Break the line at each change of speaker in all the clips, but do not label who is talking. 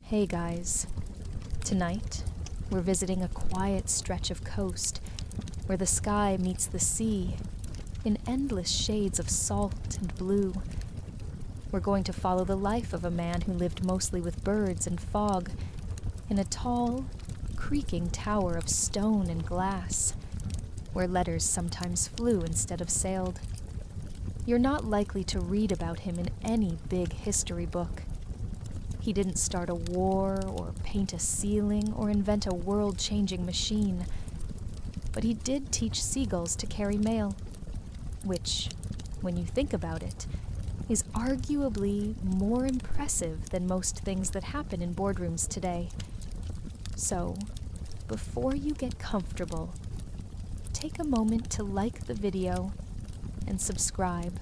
Hey guys, tonight we're visiting a quiet stretch of coast where the sky meets the sea in endless shades of salt and blue. We're going to follow the life of a man who lived mostly with birds and fog in a tall, creaking tower of stone and glass where letters sometimes flew instead of sailed. You're not likely to read about him in any big history book. He didn't start a war or paint a ceiling or invent a world-changing machine, but he did teach seagulls to carry mail, which, when you think about it, is arguably more impressive than most things that happen in boardrooms today. So, before you get comfortable, take a moment to like the video and subscribe,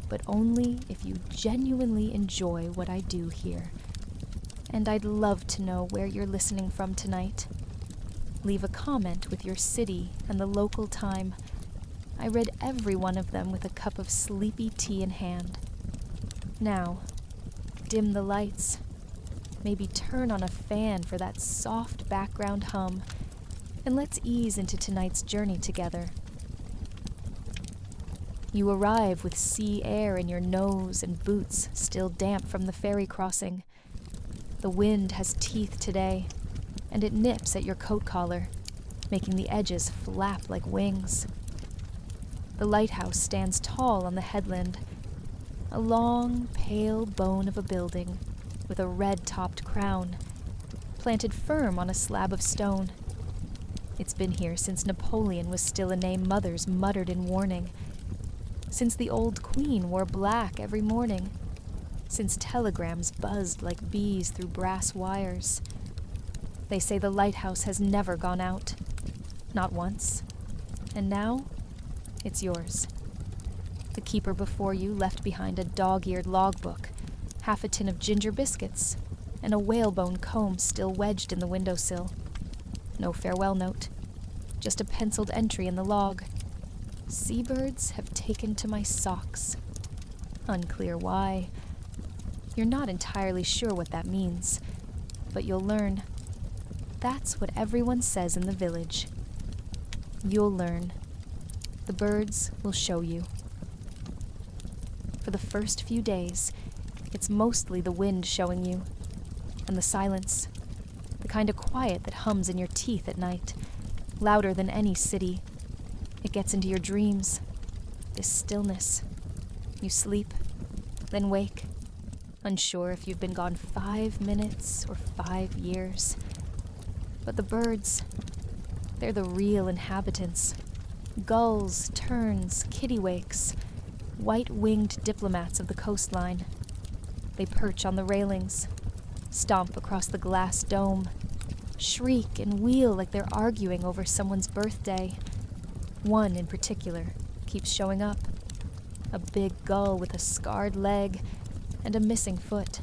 but only if you genuinely enjoy what I do here. And I'd love to know where you're listening from tonight. Leave a comment with your city and the local time. I read every one of them with a cup of sleepy tea in hand. Now, dim the lights. Maybe turn on a fan for that soft background hum, and let's ease into tonight's journey together. You arrive with sea air in your nose and boots still damp from the ferry crossing. The wind has teeth today, and it nips at your coat collar, making the edges flap like wings. The lighthouse stands tall on the headland, a long, pale bone of a building with a red-topped crown, planted firm on a slab of stone. It's been here since Napoleon was still a name mothers muttered in warning, since the old queen wore black every morning, since telegrams buzzed like bees through brass wires. They say the lighthouse has never gone out, not once, and now it's yours. The keeper before you left behind a dog-eared logbook, half a tin of ginger biscuits, and a whalebone comb still wedged in the windowsill. No farewell note, just a penciled entry in the log. Seabirds have taken to my socks. Unclear why. You're not entirely sure what that means, but you'll learn. That's what everyone says in the village. You'll learn. The birds will show you. For the first few days, it's mostly the wind showing you, and the silence, the kind of quiet that hums in your teeth at night, louder than any city. It gets into your dreams, this stillness. You sleep, then wake, unsure if you've been gone 5 minutes or 5 years. But the birds, they're the real inhabitants. Gulls, terns, kittiwakes, white-winged diplomats of the coastline. They perch on the railings, stomp across the glass dome, shriek and wheel like they're arguing over someone's birthday. One in particular keeps showing up. A big gull with a scarred leg and a missing foot.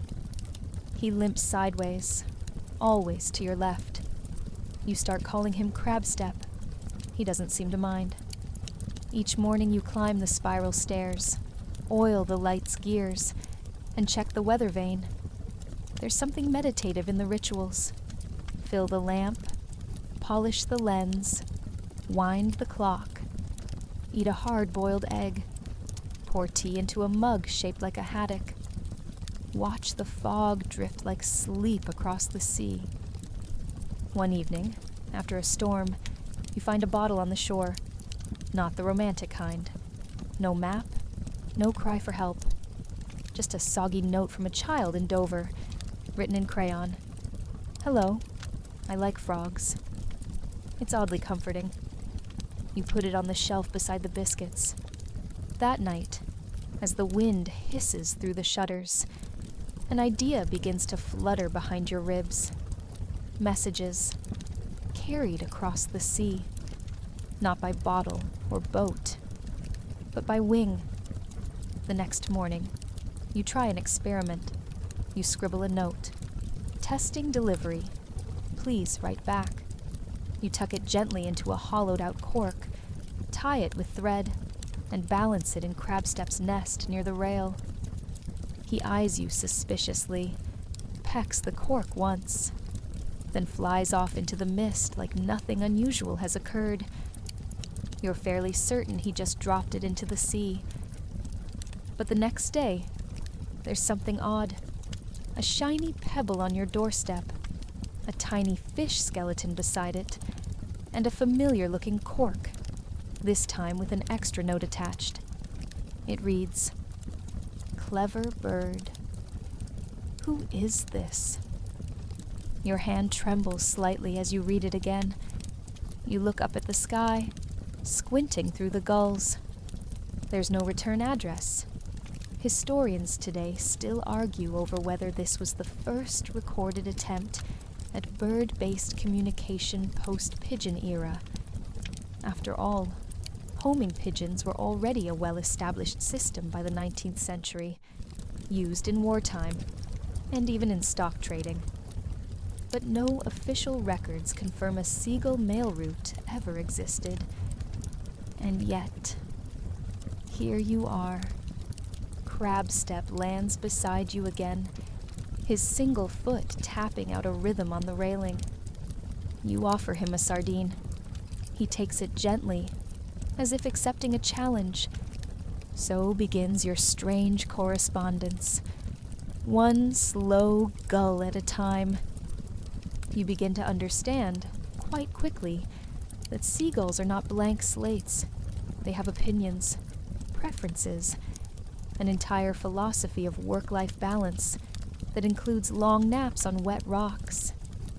He limps sideways, always to your left. You start calling him Crabstep. He doesn't seem to mind. Each morning you climb the spiral stairs, oil the light's gears, and check the weather vane. There's something meditative in the rituals. Fill the lamp, polish the lens, wind the clock, eat a hard-boiled egg, pour tea into a mug shaped like a haddock, watch the fog drift like sleep across the sea. One evening, after a storm, you find a bottle on the shore, not the romantic kind. No map, no cry for help, just a soggy note from a child in Dover, written in crayon. Hello, I like frogs. It's oddly comforting. You put it on the shelf beside the biscuits. That night, as the wind hisses through the shutters, an idea begins to flutter behind your ribs. Messages, carried across the sea, not by bottle or boat, but by wing. The next morning, you try an experiment. You scribble a note. Testing delivery. Please write back. You tuck it gently into a hollowed-out cork, tie it with thread, and balance it in Crabstep's nest near the rail. He eyes you suspiciously, pecks the cork once, then flies off into the mist like nothing unusual has occurred. You're fairly certain he just dropped it into the sea. But the next day, there's something odd. A shiny pebble on your doorstep, a tiny fish skeleton beside it, and a familiar-looking cork, this time with an extra note attached. It reads, "Clever bird." Who is this? Your hand trembles slightly as you read it again. You look up at the sky, squinting through the gulls. There's no return address. Historians today still argue over whether this was the first recorded attempt at bird-based communication post-pigeon era. After all, homing pigeons were already a well-established system by the 19th century, used in wartime, and even in stock trading. But no official records confirm a seagull mail route ever existed. And yet, here you are. Crabstep lands beside you again, his single foot tapping out a rhythm on the railing. You offer him a sardine. He takes it gently, as if accepting a challenge. So begins your strange correspondence, one slow gull at a time. You begin to understand, quite quickly, that seagulls are not blank slates. They have opinions, preferences, an entire philosophy of work-life balance that includes long naps on wet rocks,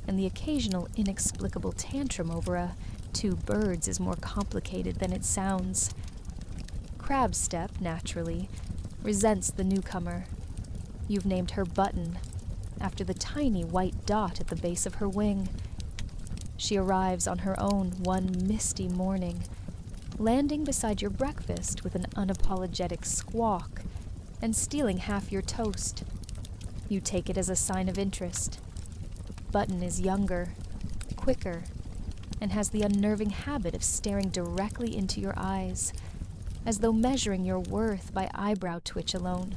and the occasional inexplicable tantrum over a two birds is more complicated than it sounds. Crabstep, naturally, resents the newcomer. You've named her Button, after the tiny white dot at the base of her wing. She arrives on her own one misty morning, landing beside your breakfast with an unapologetic squawk and stealing half your toast. You take it as a sign of interest. Button is younger, quicker, and has the unnerving habit of staring directly into your eyes, as though measuring your worth by eyebrow twitch alone.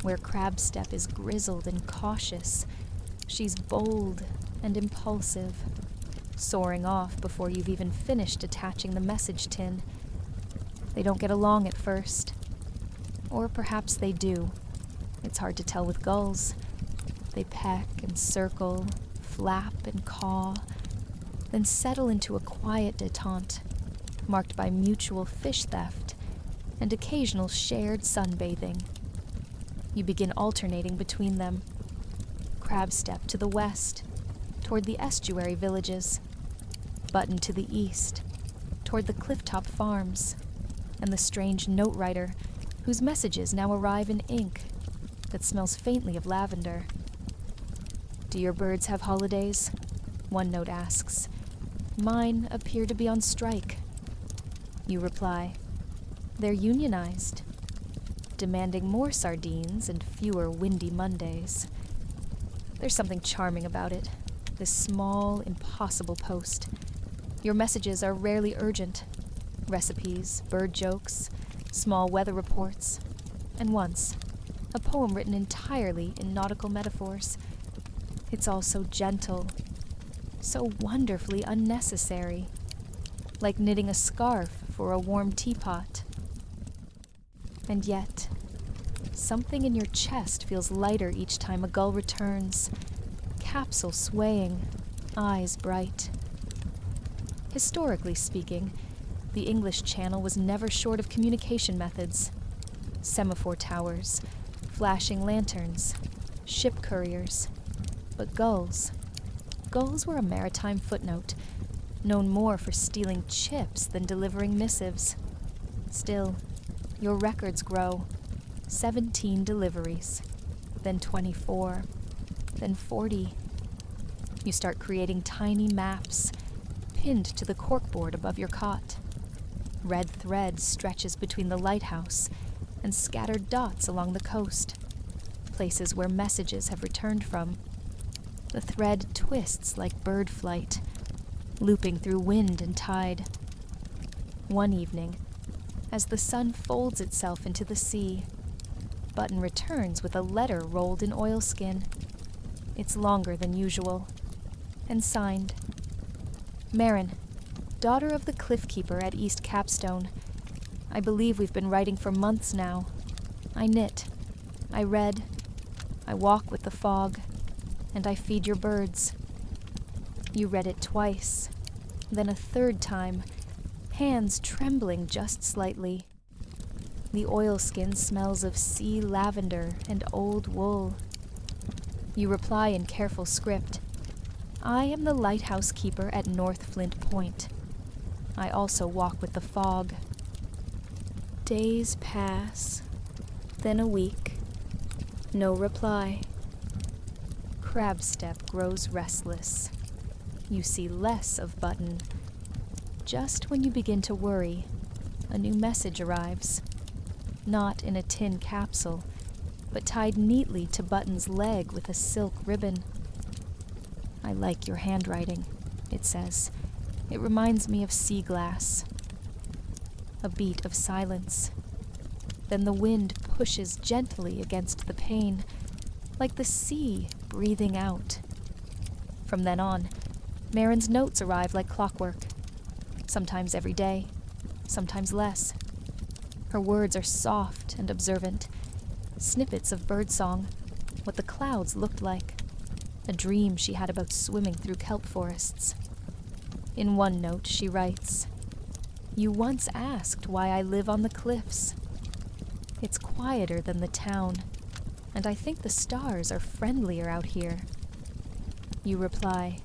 Where Crabstep is grizzled and cautious, she's bold and impulsive, soaring off before you've even finished attaching the message tin. They don't get along at first. Or perhaps they do. It's hard to tell with gulls. They peck and circle, flap and caw, then settle into a quiet detente, marked by mutual fish theft and occasional shared sunbathing. You begin alternating between them. Crabstep to the west, toward the estuary villages. Button to the east, toward the clifftop farms, and the strange note writer whose messages now arrive in ink that smells faintly of lavender. "Do your birds have holidays?" one note asks. "Mine appear to be on strike." You reply, "They're unionized," demanding more sardines and fewer windy Mondays. There's something charming about it, this small, impossible post. Your messages are rarely urgent. Recipes, bird jokes, small weather reports, and once, a poem written entirely in nautical metaphors. It's all so gentle, so wonderfully unnecessary, like knitting a scarf for a warm teapot. And yet, something in your chest feels lighter each time a gull returns, capsule swaying, eyes bright. Historically speaking, the English Channel was never short of communication methods. Semaphore towers, flashing lanterns, ship couriers. But gulls were a maritime footnote, known more for stealing chips than delivering missives. Still, your records grow. 17 deliveries, then 24, then 40. You start creating tiny maps, pinned to the corkboard above your cot. Red thread stretches between the lighthouse and scattered dots along the coast, places where messages have returned from. The thread twists like bird flight, looping through wind and tide. One evening, as the sun folds itself into the sea, Button returns with a letter rolled in oilskin. It's longer than usual. And signed, Marin, daughter of the cliff keeper at East Capstone. I believe we've been writing for months now. I knit, I read, I walk with the fog, and I feed your birds. You read it twice, then a third time, hands trembling just slightly. The oilskin smells of sea lavender and old wool. You reply in careful script, I am the lighthouse keeper at North Flint Point. I also walk with the fog. Days pass, then a week. No reply. Crabstep grows restless. You see less of Button. Just when you begin to worry, a new message arrives. Not in a tin capsule, but tied neatly to Button's leg with a silk ribbon. I like your handwriting, it says. It reminds me of sea glass. A beat of silence. Then the wind pushes gently against the pane, like the sea breathing out. From then on, Marin's notes arrive like clockwork. Sometimes every day, sometimes less. Her words are soft and observant. Snippets of birdsong, what the clouds looked like, a dream she had about swimming through kelp forests. In one note, she writes, You once asked why I live on the cliffs. It's quieter than the town, and I think the stars are friendlier out here. You reply,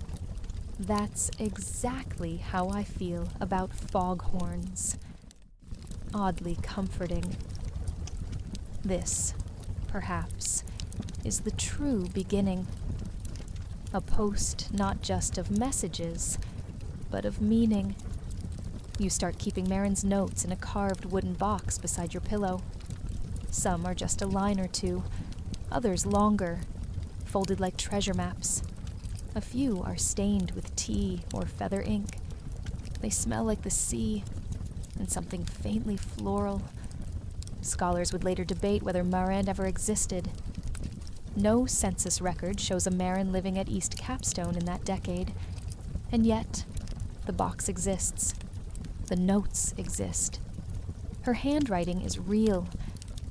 That's exactly how I feel about foghorns. Oddly comforting. This, perhaps, is the true beginning. A post not just of messages, but of meaning. You start keeping Marin's notes in a carved wooden box beside your pillow. Some are just a line or two, others longer, folded like treasure maps. A few are stained with tea or feather ink. They smell like the sea, and something faintly floral. Scholars would later debate whether Marin ever existed. No census record shows a Marin living at East Capstone in that decade, and yet the box exists. The notes exist. Her handwriting is real,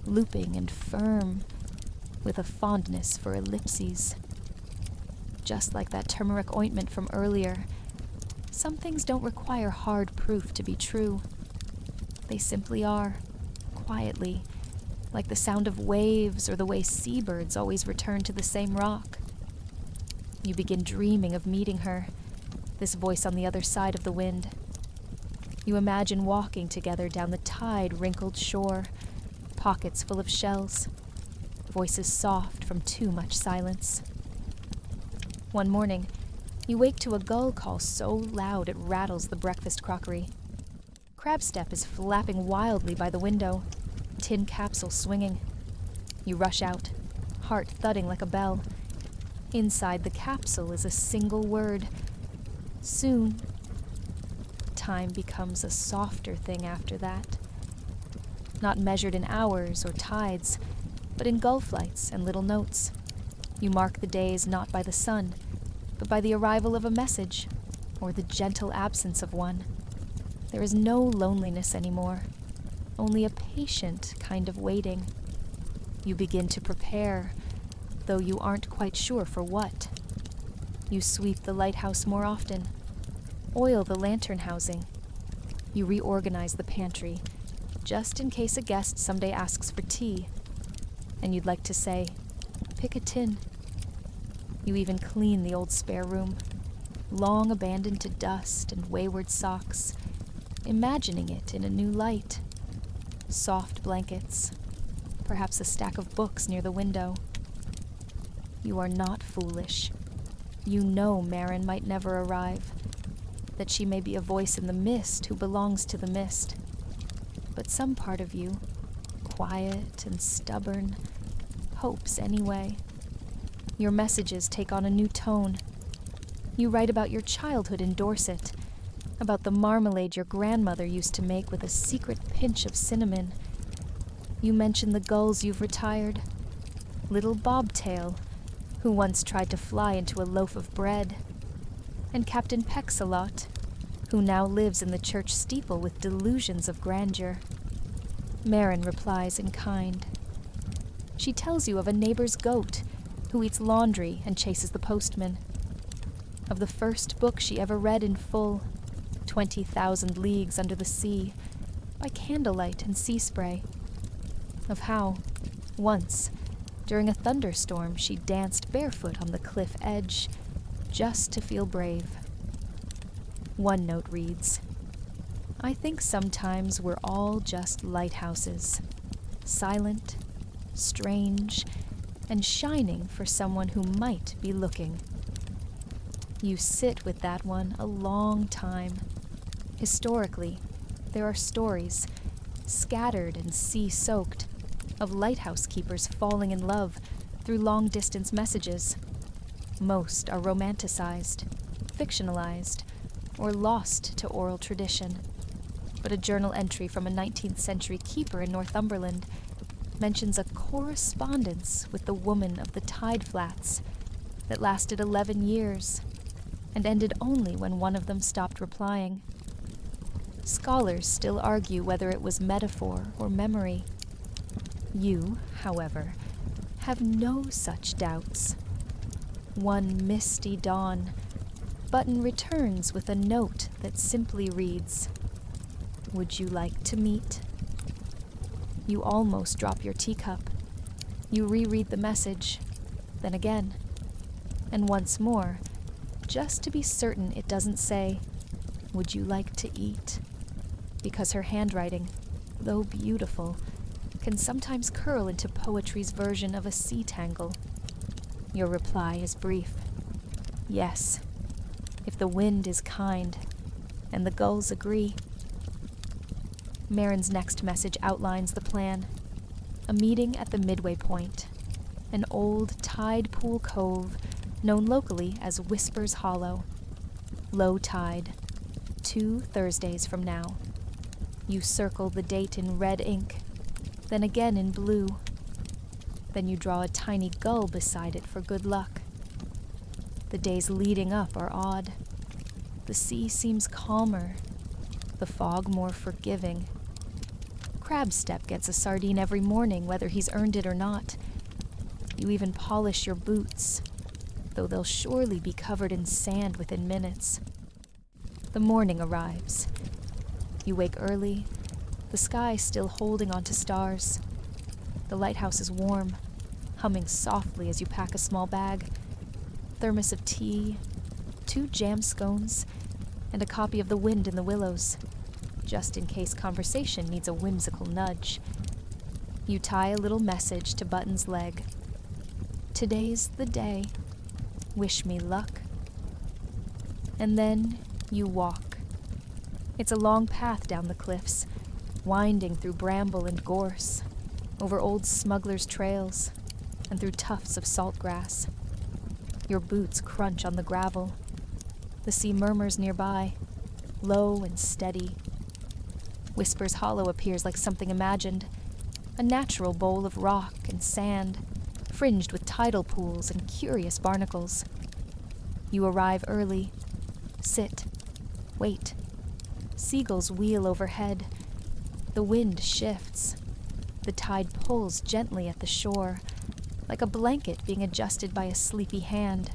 looping and firm, with a fondness for ellipses. Just like that turmeric ointment from earlier, some things don't require hard proof to be true. They simply are, quietly, like the sound of waves or the way seabirds always return to the same rock. You begin dreaming of meeting her, this voice on the other side of the wind. You imagine walking together down the tide-wrinkled shore, pockets full of shells, voices soft from too much silence. One morning, you wake to a gull call so loud it rattles the breakfast crockery. Crabstep is flapping wildly by the window, tin capsule swinging. You rush out, heart thudding like a bell. Inside the capsule is a single word. Soon. Time becomes a softer thing after that. Not measured in hours or tides, but in gull flights and little notes. You mark the days not by the sun, but by the arrival of a message, or the gentle absence of one. There is no loneliness anymore, only a patient kind of waiting. You begin to prepare, though you aren't quite sure for what. You sweep the lighthouse more often, oil the lantern housing. You reorganize the pantry, just in case a guest someday asks for tea, and you'd like to say, pick a tin. You even clean the old spare room, long abandoned to dust and wayward socks, imagining it in a new light. Soft blankets, perhaps a stack of books near the window. You are not foolish. You know Marin might never arrive, that she may be a voice in the mist who belongs to the mist. But some part of you, quiet and stubborn, hopes anyway. Your messages take on a new tone. You write about your childhood in Dorset, about the marmalade your grandmother used to make with a secret pinch of cinnamon. You mention the gulls you've retired, little bobtail, who once tried to fly into a loaf of bread, and Captain Pecksalot, who now lives in the church steeple with delusions of grandeur. Marin replies in kind. She tells you of a neighbor's goat who eats laundry and chases the postman, of the first book she ever read in full, 20,000 Leagues Under the Sea, by candlelight and sea spray, of how, once, during a thunderstorm, she danced barefoot on the cliff edge, just to feel brave. One note reads, I think sometimes we're all just lighthouses, silent, strange, and shining for someone who might be looking. You sit with that one a long time. Historically, there are stories, scattered and sea-soaked, of lighthouse keepers falling in love through long-distance messages. Most are romanticized, fictionalized, or lost to oral tradition. But a journal entry from a 19th century keeper in Northumberland mentions a correspondence with the woman of the tide flats that lasted 11 years and ended only when one of them stopped replying. Scholars still argue whether it was metaphor or memory. You, however, have no such doubts. One misty dawn, Button returns with a note that simply reads, Would you like to meet? You almost drop your teacup. You reread the message, then again, and once more, just to be certain it doesn't say, Would you like to eat? Because her handwriting, though beautiful, can sometimes curl into poetry's version of a sea tangle. Your reply is brief. Yes, if the wind is kind, and the gulls agree. Marin's next message outlines the plan. A meeting at the midway point, an old tide pool cove known locally as Whispers Hollow. Low tide, 2 Thursdays from now. You circle the date in red ink, then again in blue. Then you draw a tiny gull beside it for good luck. The days leading up are odd. The sea seems calmer, the fog more forgiving. Crabstep gets a sardine every morning, whether he's earned it or not. You even polish your boots, though they'll surely be covered in sand within minutes. The morning arrives. You wake early, the sky still holding onto stars. The lighthouse is warm, humming softly as you pack a small bag. Thermos of tea, 2 jam scones, and a copy of The Wind in the Willows, just in case conversation needs a whimsical nudge. You tie a little message to Button's leg. Today's the day. Wish me luck. And then you walk. It's a long path down the cliffs, winding through bramble and gorse, over old smugglers' trails, and through tufts of salt grass. Your boots crunch on the gravel. The sea murmurs nearby, low and steady. Whispers Hollow appears like something imagined, a natural bowl of rock and sand, fringed with tidal pools and curious barnacles. You arrive early. Sit. Wait. Seagulls wheel overhead. The wind shifts. The tide pulls gently at the shore, like a blanket being adjusted by a sleepy hand.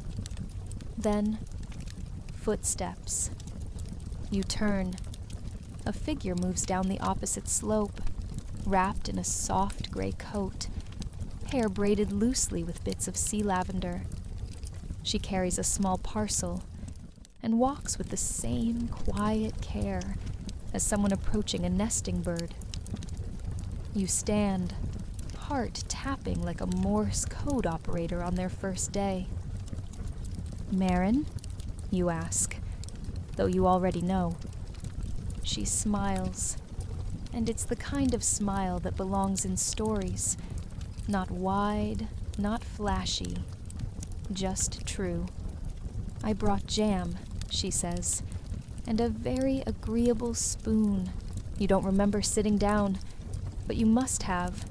Then, footsteps. You turn. A figure moves down the opposite slope, wrapped in a soft gray coat, hair braided loosely with bits of sea lavender. She carries a small parcel and walks with the same quiet care as someone approaching a nesting bird. You stand, heart tapping like a Morse code operator on their first day. Marin? You ask, though you already know. She smiles, and it's the kind of smile that belongs in stories, not wide, not flashy, just true. I brought jam, she says, and a very agreeable spoon. You don't remember sitting down, but you must have,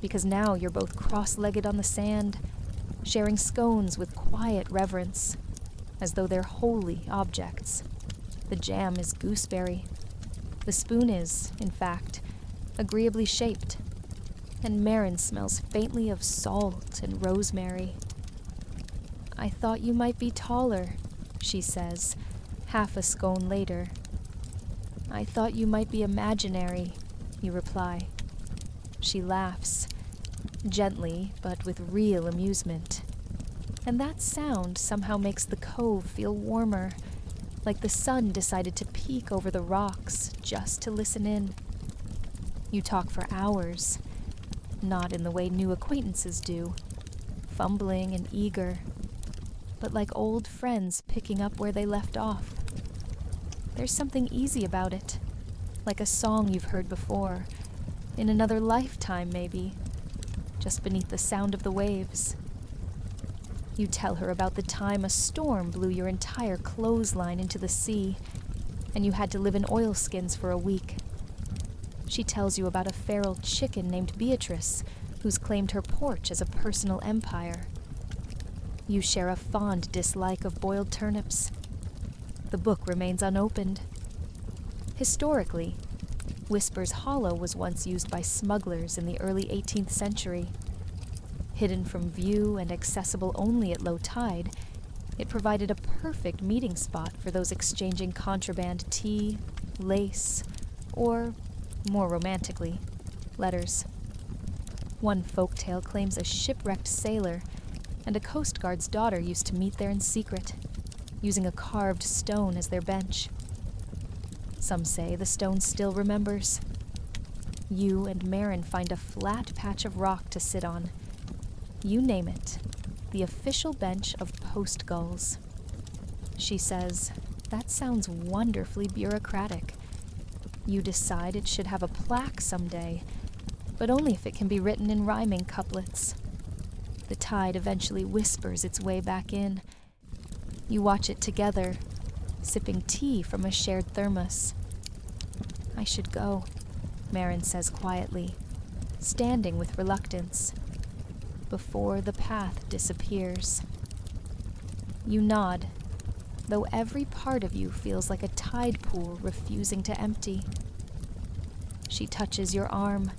because now you're both cross-legged on the sand, sharing scones with quiet reverence, as though they're holy objects. The jam is gooseberry. The spoon is, in fact, agreeably shaped, and Marin smells faintly of salt and rosemary. "I thought you might be taller," she says, half a scone later. "I thought you might be imaginary," you reply. She laughs, gently but with real amusement. And that sound somehow makes the cove feel warmer, like the sun decided to peek over the rocks just to listen in. You talk for hours, not in the way new acquaintances do, fumbling and eager, but like old friends picking up where they left off. There's something easy about it, like a song you've heard before, in another lifetime maybe, just beneath the sound of the waves. You tell her about the time a storm blew your entire clothesline into the sea, and you had to live in oilskins for a week. She tells you about a feral chicken named Beatrice, who's claimed her porch as a personal empire. You share a fond dislike of boiled turnips. The book remains unopened. Historically, Whispers Hollow was once used by smugglers in the early 18th century. Hidden from view and accessible only at low tide, it provided a perfect meeting spot for those exchanging contraband tea, lace, or, more romantically, letters. One folktale claims a shipwrecked sailor and a Coast Guard's daughter used to meet there in secret, using a carved stone as their bench. Some say the stone still remembers. You and Marin find a flat patch of rock to sit on. You name it, the official bench of postgulls. She says, that sounds wonderfully bureaucratic. You decide it should have a plaque someday, but only if it can be written in rhyming couplets. The tide eventually whispers its way back in. You watch it together, sipping tea from a shared thermos. "I should go," Marin says quietly, standing with reluctance, before the path disappears. You nod, though every part of you feels like a tide pool refusing to empty. She touches your arm,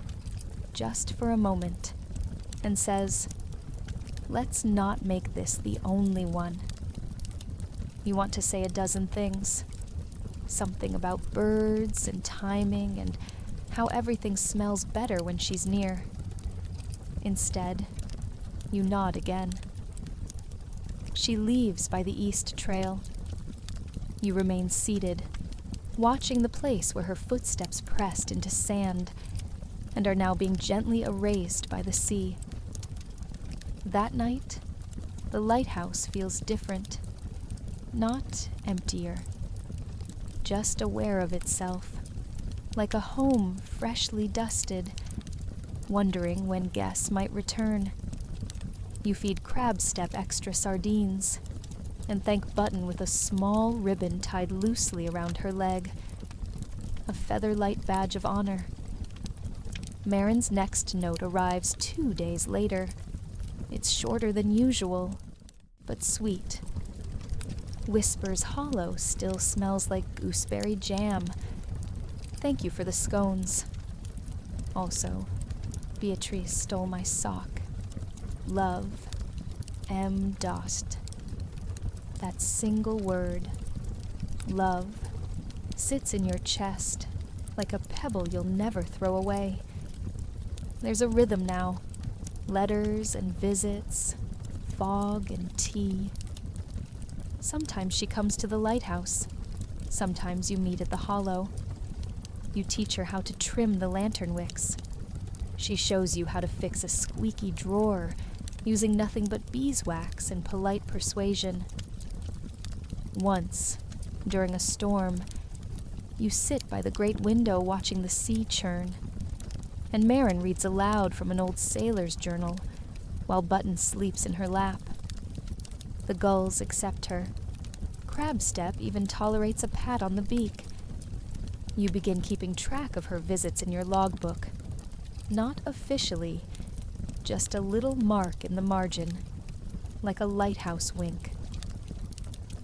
just for a moment, and says, "Let's not make this the only one." You want to say a dozen things. Something about birds and timing and how everything smells better when she's near. Instead, you nod again. She leaves by the east trail. You remain seated, watching the place where her footsteps pressed into sand and are now being gently erased by the sea. That night, the lighthouse feels different. Not emptier, just aware of itself, like a home freshly dusted, wondering when guests might return. You feed Crabstep extra sardines, and thank Button with a small ribbon tied loosely around her leg, a feather-light badge of honor. Marin's next note arrives 2 days later. It's shorter than usual, but sweet. Whispers Hollow still smells like gooseberry jam. Thank you for the scones. Also, Beatrice stole my sock. Love, M. Dost. That single word, love, sits in your chest like a pebble you'll never throw away. There's a rhythm now. Letters and visits, fog and tea. Sometimes she comes to the lighthouse. Sometimes you meet at the hollow. You teach her how to trim the lantern wicks. She shows you how to fix a squeaky drawer using nothing but beeswax and polite persuasion. Once, during a storm, you sit by the great window watching the sea churn, and Marin reads aloud from an old sailor's journal while Button sleeps in her lap. The gulls accept her. Crabstep even tolerates a pat on the beak. You begin keeping track of her visits in your logbook. Not officially, just a little mark in the margin. like a lighthouse wink.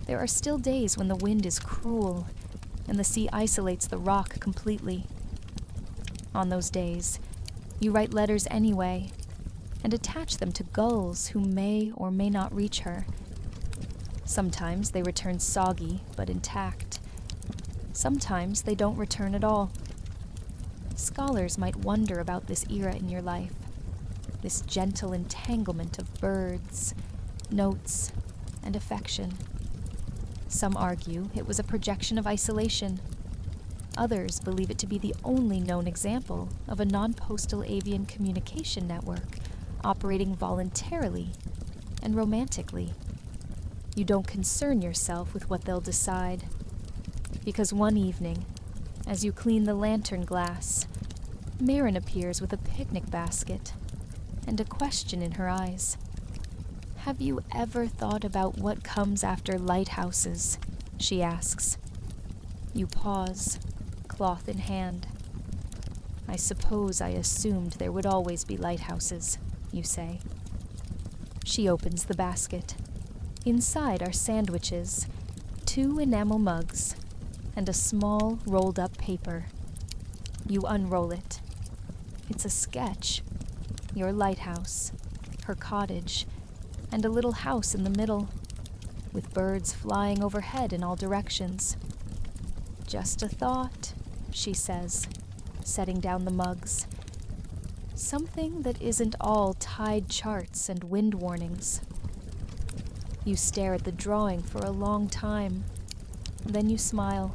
There are still days when the wind is cruel and the sea isolates the rock completely. On those days, you write letters anyway and attach them to gulls who may or may not reach her. Sometimes they return soggy but intact. Sometimes they don't return at all. Scholars might wonder about this era in your life, this gentle entanglement of birds, notes, and affection. Some argue it was a projection of isolation. Others believe it to be the only known example of a non-postal avian communication network operating voluntarily and romantically. You don't concern yourself with what they'll decide, because one evening, as you clean the lantern glass, Marin appears with a picnic basket and a question in her eyes. "Have you ever thought about what comes after lighthouses?" she asks. You pause, cloth in hand. "I suppose I assumed there would always be lighthouses," you say. She opens the basket. Inside are sandwiches, 2 enamel mugs, and a small rolled-up paper. You unroll it. It's a sketch. Your lighthouse, her cottage, and a little house in the middle, with birds flying overhead in all directions. "Just a thought," she says, setting down the mugs. "Something that isn't all tide charts and wind warnings." You stare at the drawing for a long time. Then you smile.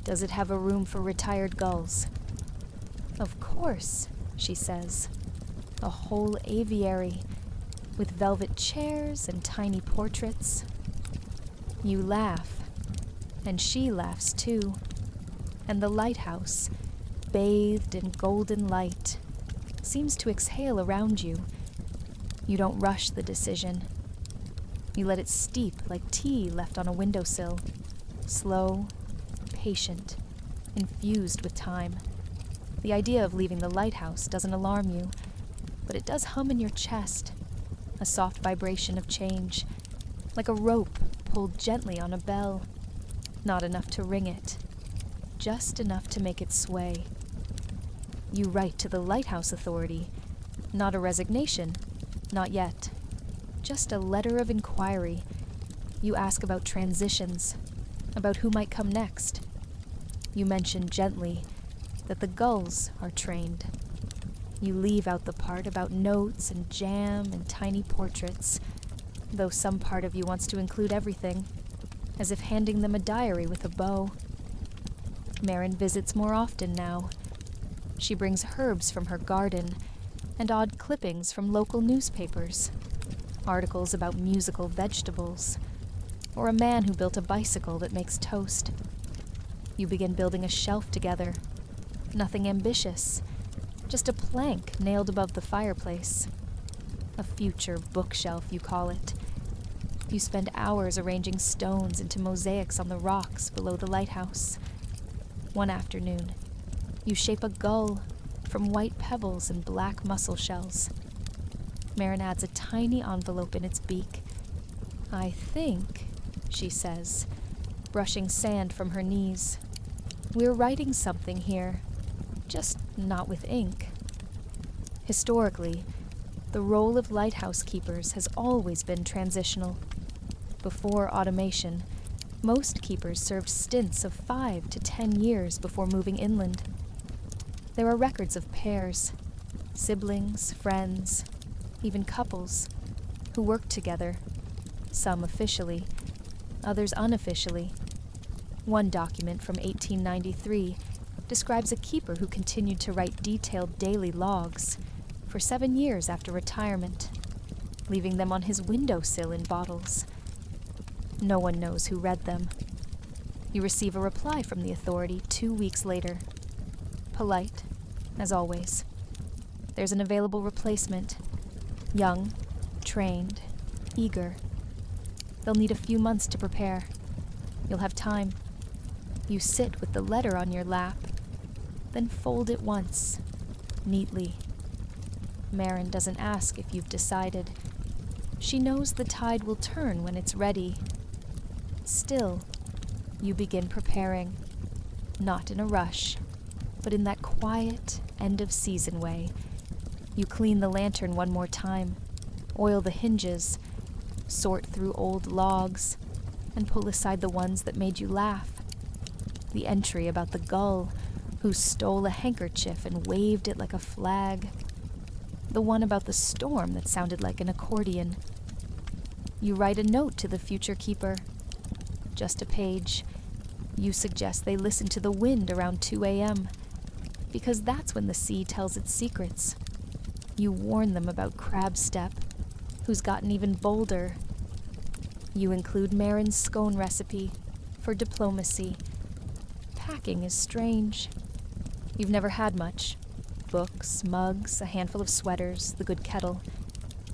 "Does it have a room for retired gulls?" "Of course," she says. "A whole aviary, with velvet chairs and tiny portraits." You laugh, and she laughs too, and the lighthouse, bathed in golden light, seems to exhale around you. You don't rush the decision. You let it steep like tea left on a windowsill, slow, patient, infused with time. The idea of leaving the lighthouse doesn't alarm you, but it does hum in your chest, a soft vibration of change, like a rope pulled gently on a bell. Not enough to ring it, just enough to make it sway. You write to the lighthouse authority, not a resignation, not yet. Just a letter of inquiry. You ask about transitions, about who might come next. You mention gently that the gulls are trained. You leave out the part about notes and jam and tiny portraits, though some part of you wants to include everything, as if handing them a diary with a bow. Marin visits more often now. She brings herbs from her garden and odd clippings from local newspapers. Articles about musical vegetables, or a man who built a bicycle that makes toast. You begin building a shelf together. Nothing ambitious, just a plank nailed above the fireplace. A future bookshelf, you call it. You spend hours arranging stones into mosaics on the rocks below the lighthouse. One afternoon, you shape a gull from white pebbles and black mussel shells. Marin adds a tiny envelope in its beak. "I think," she says, brushing sand from her knees, "we're writing something here, just not with ink." Historically, the role of lighthouse keepers has always been transitional. Before automation, most keepers served stints of 5 to 10 years before moving inland. There are records of pairs, siblings, friends, even couples, who worked together, some officially, others unofficially. One document from 1893 describes a keeper who continued to write detailed daily logs for 7 years after retirement, leaving them on his windowsill in bottles. No one knows who read them. You receive a reply from the authority 2 weeks later. Polite, as always. There's an available replacement. Young, trained, eager. They'll need a few months to prepare. You'll have time. You sit with the letter on your lap, then fold it once, neatly. Marin doesn't ask if you've decided. She knows the tide will turn when it's ready. Still, you begin preparing, not in a rush, but in that quiet, end-of-season way. You clean the lantern one more time, oil the hinges, sort through old logs, and pull aside the ones that made you laugh. The entry about the gull who stole a handkerchief and waved it like a flag. The one about the storm that sounded like an accordion. You write a note to the future keeper. Just a page. You suggest they listen to the wind around 2 a.m., because that's when the sea tells its secrets. You warn them about Crabstep, who's gotten even bolder. You include Marin's scone recipe for diplomacy. Packing is strange. You've never had much. Books, mugs, a handful of sweaters, the good kettle.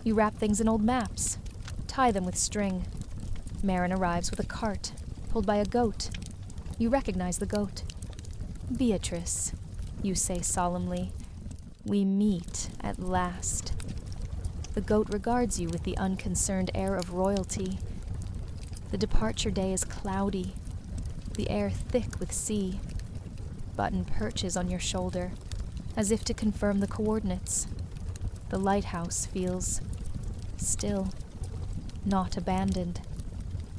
You wrap things in old maps, tie them with string. Marin arrives with a cart, pulled by a goat. You recognize the goat. Beatrice, you say solemnly, we meet at last. The goat regards you with the unconcerned air of royalty. The departure day is cloudy, the air thick with sea. Button perches on your shoulder, as if to confirm the coordinates. The lighthouse feels still, not abandoned,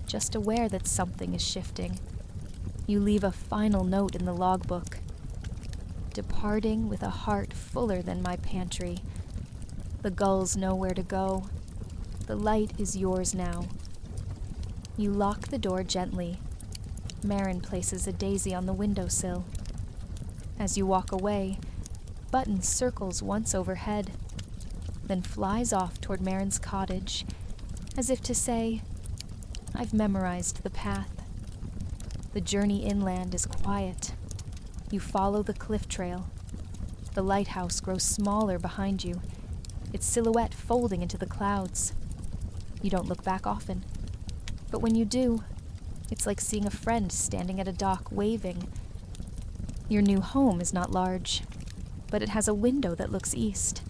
just aware that something is shifting. You leave a final note in the logbook. Departing with a heart fuller than my pantry. The gulls know where to go. The light is yours now. You lock the door gently. Marin places a daisy on the windowsill. As you walk away, Button circles once overhead, then flies off toward Marin's cottage, as if to say, I've memorized the path. The journey inland is quiet. You follow the cliff trail. The lighthouse grows smaller behind you, its silhouette folding into the clouds. You don't look back often, but when you do, it's like seeing a friend standing at a dock waving. Your new home is not large, but it has a window that looks east,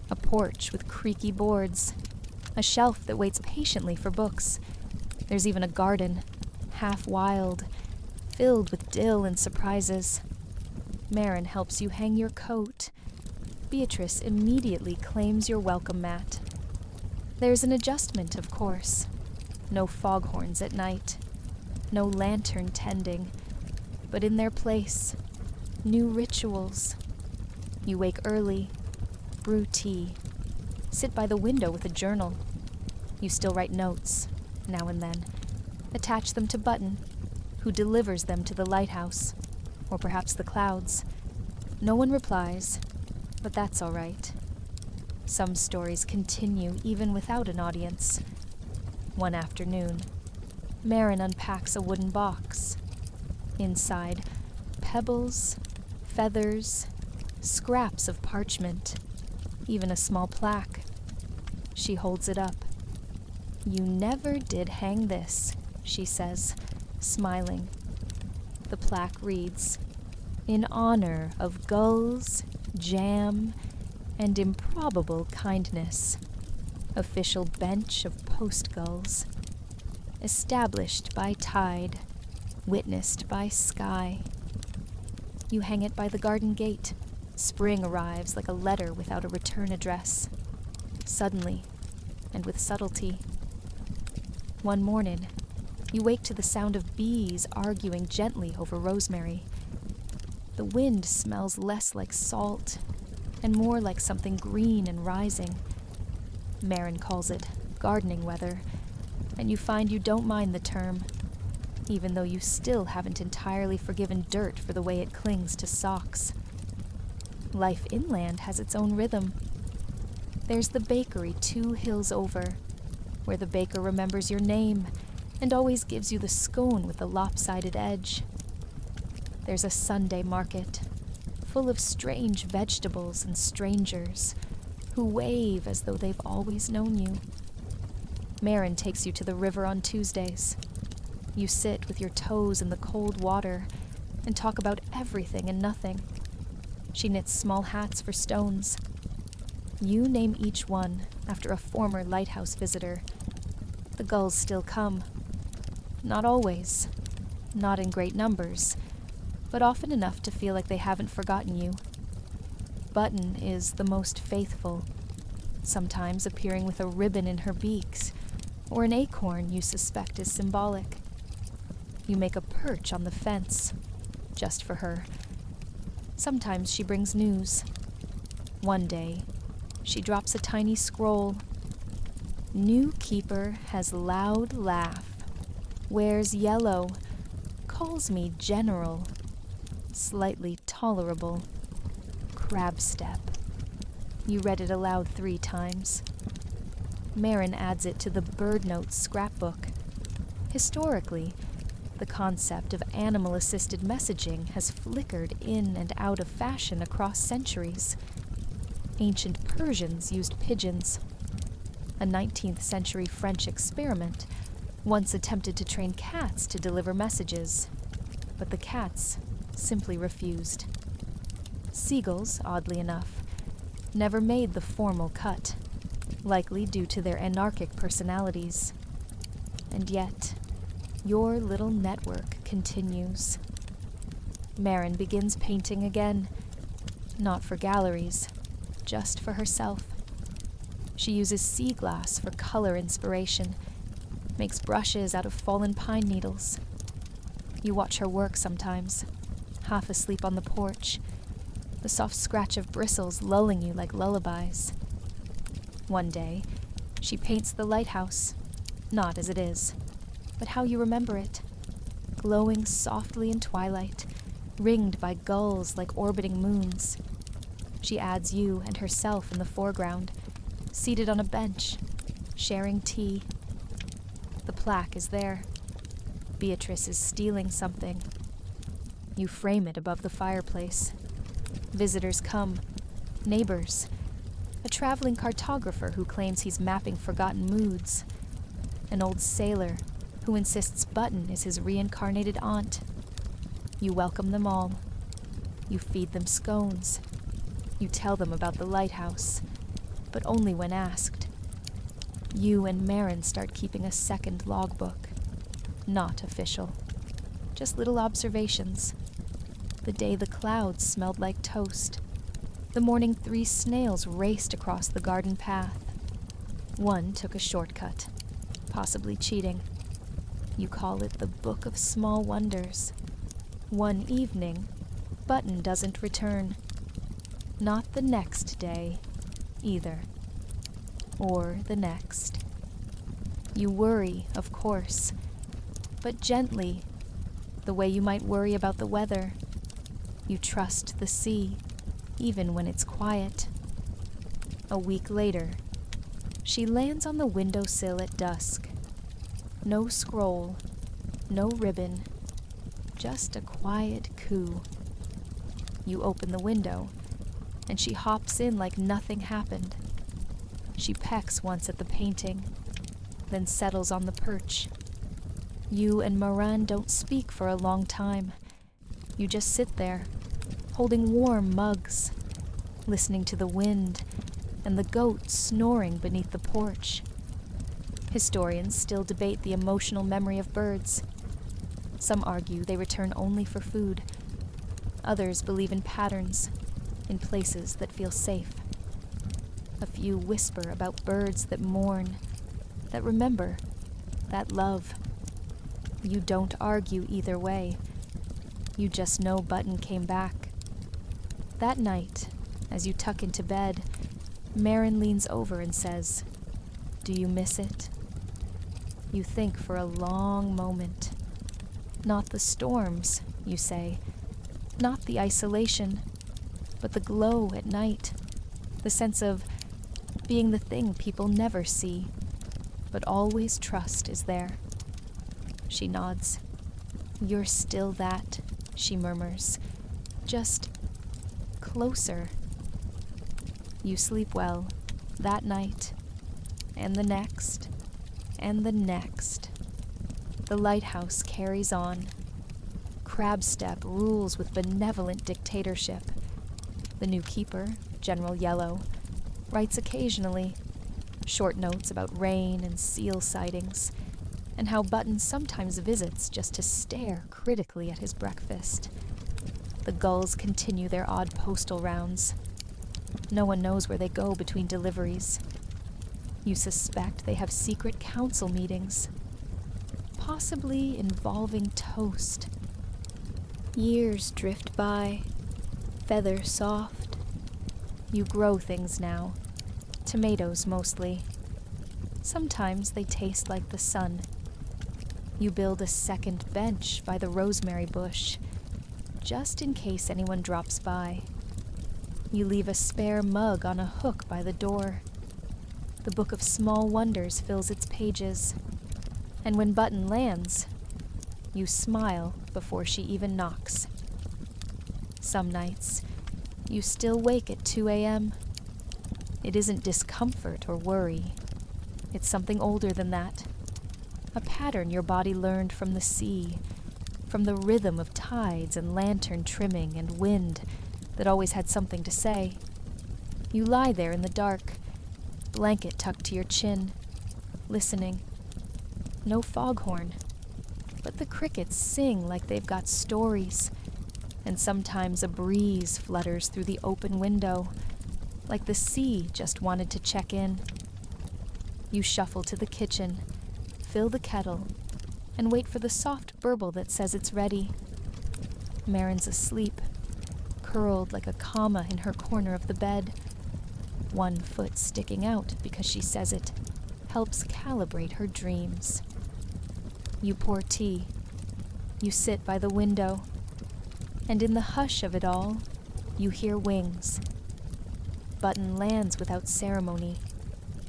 a porch with creaky boards, a shelf that waits patiently for books. There's even a garden, half wild, filled with dill and surprises. Marin helps you hang your coat. Beatrice immediately claims your welcome mat. There's an adjustment, of course. No foghorns at night, no lantern tending, but in their place, new rituals. You wake early, brew tea, sit by the window with a journal. You still write notes, now and then, attach them to Button, who delivers them to the lighthouse, or perhaps the clouds. No one replies, but that's all right. Some stories continue even without an audience. One afternoon, Marin unpacks a wooden box. Inside, pebbles, feathers, scraps of parchment, even a small plaque. She holds it up. You never did hang this, she says, smiling. The plaque reads, in honor of gulls, jam, and improbable kindness. Official bench of post gulls. Established by tide, witnessed by sky. You hang it by the garden gate. Spring arrives like a letter without a return address. Suddenly, and with subtlety. One morning, you wake to the sound of bees arguing gently over rosemary. The wind smells less like salt, and more like something green and rising. Marin calls it gardening weather, and you find you don't mind the term, even though you still haven't entirely forgiven dirt for the way it clings to socks. Life inland has its own rhythm. There's the bakery 2 hills over, where the baker remembers your name and always gives you the scone with the lopsided edge. There's a Sunday market, full of strange vegetables and strangers who wave as though they've always known you. Marin takes you to the river on Tuesdays. You sit with your toes in the cold water and talk about everything and nothing. She knits small hats for stones. You name each one, after a former lighthouse visitor. The gulls still come. Not always, not in great numbers, but often enough to feel like they haven't forgotten you. Button is the most faithful, sometimes appearing with a ribbon in her beaks, or an acorn you suspect is symbolic. You make a perch on the fence, just for her. Sometimes she brings news. One day, she drops a tiny scroll. New keeper has loud laugh, wears yellow, calls me general, slightly tolerable, crab step. You read it aloud 3 times. Marin adds it to the Bird Notes scrapbook. Historically, the concept of animal-assisted messaging has flickered in and out of fashion across centuries. Ancient Persians used pigeons. A 19th century French experiment once attempted to train cats to deliver messages, but the cats simply refused. Seagulls, oddly enough, never made the formal cut, likely due to their anarchic personalities. And yet, your little network continues. Marin begins painting again, not for galleries, just for herself. She uses sea glass for color inspiration, makes brushes out of fallen pine needles. You watch her work sometimes, half asleep on the porch, the soft scratch of bristles lulling you like lullabies. One day, she paints the lighthouse, not as it is, but how you remember it, glowing softly in twilight, ringed by gulls like orbiting moons. She adds you and herself in the foreground, seated on a bench, sharing tea. The plaque is there. Beatrice is stealing something. You frame it above the fireplace. Visitors come, neighbors, a traveling cartographer who claims he's mapping forgotten moods, an old sailor who insists Button is his reincarnated aunt. You welcome them all. You feed them scones. You tell them about the lighthouse, but only when asked. You and Marin start keeping a second logbook. Not official. Just little observations. The day the clouds smelled like toast. The morning 3 snails raced across the garden path. One took a shortcut, possibly cheating. You call it the Book of Small Wonders. One evening, Button doesn't return. Not the next day, either. Or the next. You worry, of course, but gently, the way you might worry about the weather. You trust the sea, even when it's quiet. A week later, she lands on the windowsill at dusk. No scroll, no ribbon, just a quiet coo. You open the window, and she hops in like nothing happened. She pecks once at the painting, then settles on the perch. You and Moran don't speak for a long time. You just sit there, holding warm mugs, listening to the wind and the goat snoring beneath the porch. Historians still debate the emotional memory of birds. Some argue they return only for food. Others believe in patterns, in places that feel safe. A few whisper about birds that mourn, that remember, that love. You don't argue either way. You just know Button came back. That night, as you tuck into bed, Marin leans over and says, "Do you miss it?" You think for a long moment. Not the storms, you say. Not the isolation, but the glow at night. The sense of being the thing people never see, but always trust is there. She nods. "You're still that," she murmurs. "Just closer." You sleep well that night, and the next, and the next. The lighthouse carries on. Crabstep rules with benevolent dictatorship. The new keeper, General Yellow, writes occasionally, Short notes about rain and seal sightings, and how Button sometimes visits just to stare critically at his breakfast. The gulls continue their odd postal rounds. No one knows where they go between deliveries. You suspect they have secret council meetings, possibly involving toast. Years drift by, feather soft. You grow things now, tomatoes mostly. Sometimes they taste like the sun. You build a second bench by the rosemary bush, just in case anyone drops by. You leave a spare mug on a hook by the door. The book of small wonders fills its pages, and when Button lands, you smile before she even knocks. Some nights, you still wake at 2 a.m. It isn't discomfort or worry. It's something older than that. A pattern your body learned from the sea, from the rhythm of tides and lantern trimming and wind that always had something to say. You lie there in the dark, blanket tucked to your chin, listening. No foghorn, but the crickets sing like they've got stories, and sometimes a breeze flutters through the open window, like the sea just wanted to check in. You shuffle to the kitchen, fill the kettle, and wait for the soft burble that says it's ready. Marin's asleep, curled like a comma in her corner of the bed. One foot sticking out because she says it helps calibrate her dreams. You pour tea. You sit by the window. And in the hush of it all, you hear wings. Button lands without ceremony,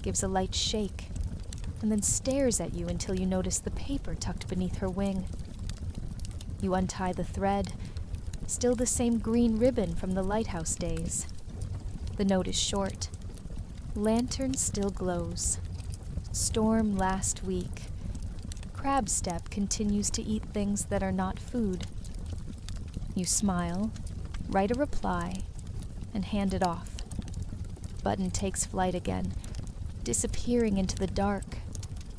gives a light shake, and then stares at you until you notice the paper tucked beneath her wing. You untie the thread, still the same green ribbon from the Lighthouse days. The note is short. Lantern still glows. Storm last week. Crabstep continues to eat things that are not food. You smile, write a reply, and hand it off. Button takes flight again, disappearing into the dark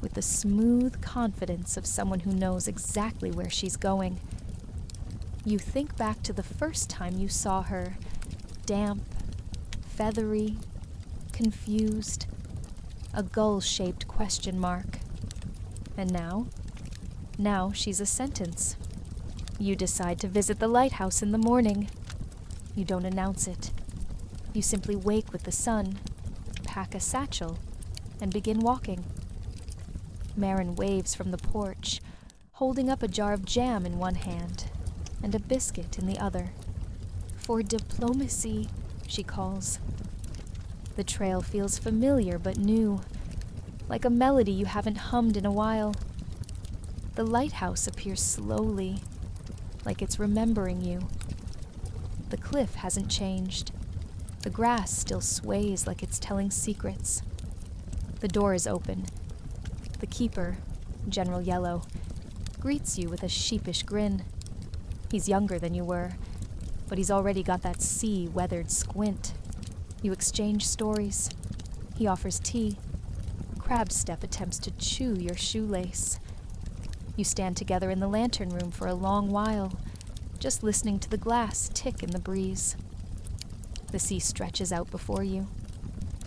with the smooth confidence of someone who knows exactly where she's going. You think back to the first time you saw her, damp, feathery, confused, a gull-shaped question mark. And now she's a sentence. You decide to visit the lighthouse in the morning. You don't announce it. You simply wake with the sun, pack a satchel, and begin walking. Marin waves from the porch, holding up a jar of jam in one hand and a biscuit in the other. For diplomacy, she calls. The trail feels familiar but new, like a melody you haven't hummed in a while. The lighthouse appears slowly, like it's remembering you. The cliff hasn't changed. The grass still sways like it's telling secrets. The door is open. The keeper, General Yellow, greets you with a sheepish grin. He's younger than you were, but he's already got that sea-weathered squint. You exchange stories. He offers tea. Crabstep attempts to chew your shoelace. You stand together in the lantern room for a long while, just listening to the glass tick in the breeze. The sea stretches out before you,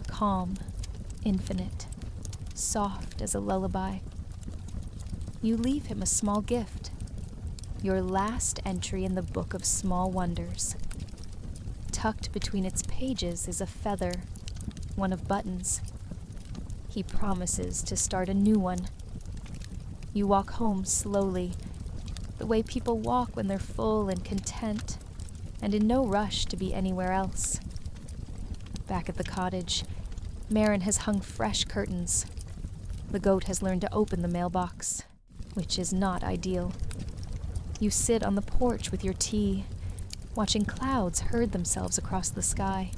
calm, infinite, soft as a lullaby. You leave him a small gift, your last entry in the book of small wonders. Tucked between its pages is a feather, one of Button's. He promises to start a new one. You walk home slowly, the way people walk when they're full and content, and in no rush to be anywhere else. Back at the cottage, Marin has hung fresh curtains. The goat has learned to open the mailbox, which is not ideal. You sit on the porch with your tea, watching clouds herd themselves across the sky.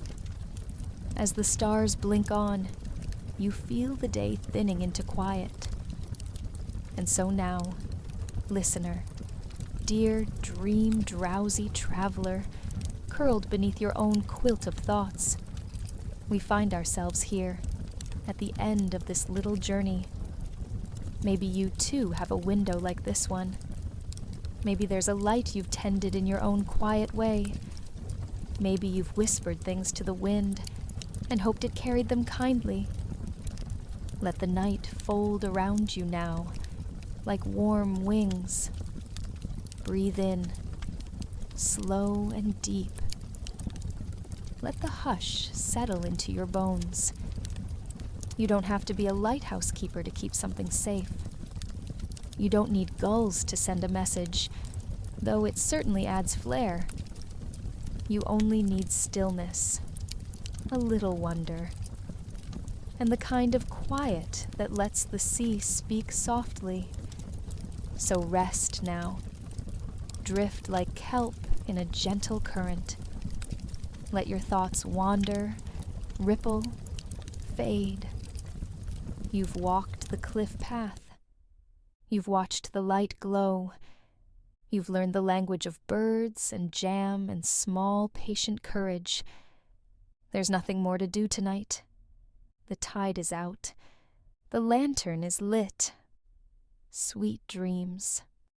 As the stars blink on, you feel the day thinning into quiet. And so now, listener, dear dream-drowsy traveler, curled beneath your own quilt of thoughts, we find ourselves here, at the end of this little journey. Maybe you too have a window like this one. Maybe there's a light you've tended in your own quiet way. Maybe you've whispered things to the wind and hoped it carried them kindly. Let the night fold around you now, like warm wings. Breathe in, slow and deep. Let the hush settle into your bones. You don't have to be a lighthouse keeper to keep something safe. You don't need gulls to send a message, though it certainly adds flair. You only need stillness, a little wonder, and the kind of quiet that lets the sea speak softly. So rest now. Drift like kelp in a gentle current. Let your thoughts wander, ripple, fade. You've walked the cliff path. You've watched the light glow. You've learned the language of birds and jam and small, patient courage. There's nothing more to do tonight. The tide is out. The lantern is lit. Sweet dreams.